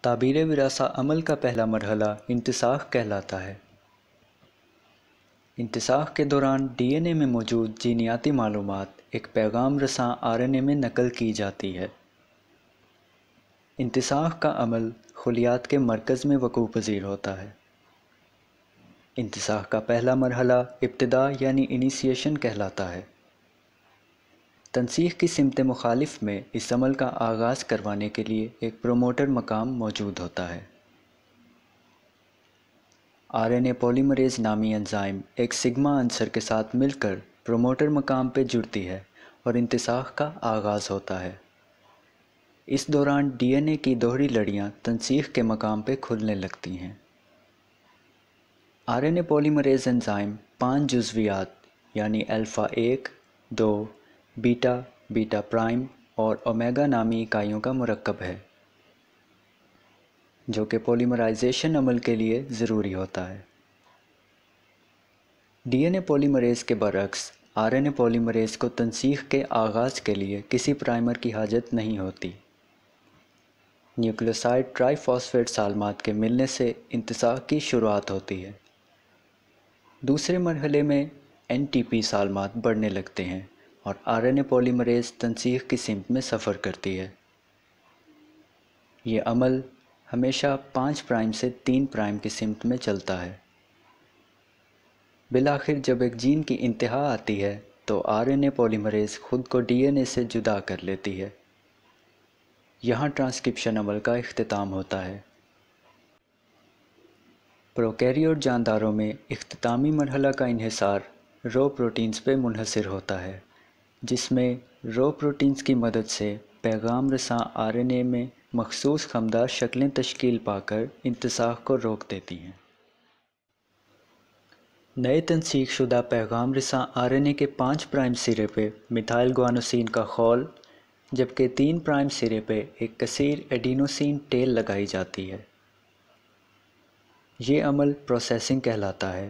تعبیر وراثہ عمل کا پہلا مرحلہ انتساخ کہلاتا ہے۔ انتساخ کے دوران ڈی این اے میں موجود جینیاتی معلومات ایک پیغام رساں آر این اے میں نقل کی جاتی ہے۔ انتساخ کا عمل خلیات کے مرکز میں وقوع پذیر ہوتا ہے۔ انتساخ کا پہلا مرحلہ ابتدا یعنی انیسیشن کہلاتا ہے۔ تنسیخ کی سمت مخالف میں اس عمل کا آغاز کروانے کے لیے ایک پروموٹر مقام موجود ہوتا ہے۔ آر این اے پولیمریز نامی انزائم ایک سگما عنصر کے ساتھ مل کر پروموٹر مقام پہ جڑتی ہے اور انتساخ کا آغاز ہوتا ہے۔ اس دوران ڈی این اے کی دوہری لڑیاں تنسیخ کے مقام پہ کھلنے لگتی ہیں۔ R N A polymerase enzyme 5 جزویات یعنی الفا 1، 2، بیٹا، بیٹا پرائم اور اومیگا نامی اکائیوں کا مرکب ہے، جو کہ پولیمرائزیشن عمل کے لیے ضروری ہوتا ہے۔ ڈی این اے پولیمریز کے برعکس آر این اے پولیمریز کو تنسیخ کے آغاز کے لیے کسی پرائمر کی حاجت نہیں ہوتی۔ نیوکلیوسائڈ ٹرائی فاسفیٹ سالمات کے ملنے سے انتساخ کی شروعات ہوتی ہے۔ دوسرے مرحلے میں این ٹی پی سالمات بڑھنے لگتے ہیں اور آر این اے پولیمریز تنسیخ کی سمت میں سفر کرتی ہے۔ یہ عمل ہمیشہ 5 پرائم سے 3 پرائم کی سمت میں چلتا ہے۔ بالآخر جب ایک جین کی انتہا آتی ہے تو آر این اے پولیمریز خود کو ڈی این اے سے جدا کر لیتی ہے۔ یہاں ٹرانسکرپشن عمل کا اختتام ہوتا ہے۔ پروکیریوٹ جانداروں میں اختتامی مرحلہ کا انحصار رو پروٹینز پہ منحصر ہوتا ہے، جس میں رو پروٹینز کی مدد سے پیغام رساں آر این اے میں مخصوص خمدار شکلیں تشکیل پا کر انتساخ کو روک دیتی ہیں۔ نئے تنسیخ شدہ پیغام رساں آر این اے کے 5 پرائم سرے پہ میتھائل گوانوسین کا خول، جبکہ 3 پرائم سرے پہ ایک کثیر ایڈینوسین ٹیل لگائی جاتی ہے۔ یہ عمل پروسیسنگ کہلاتا ہے۔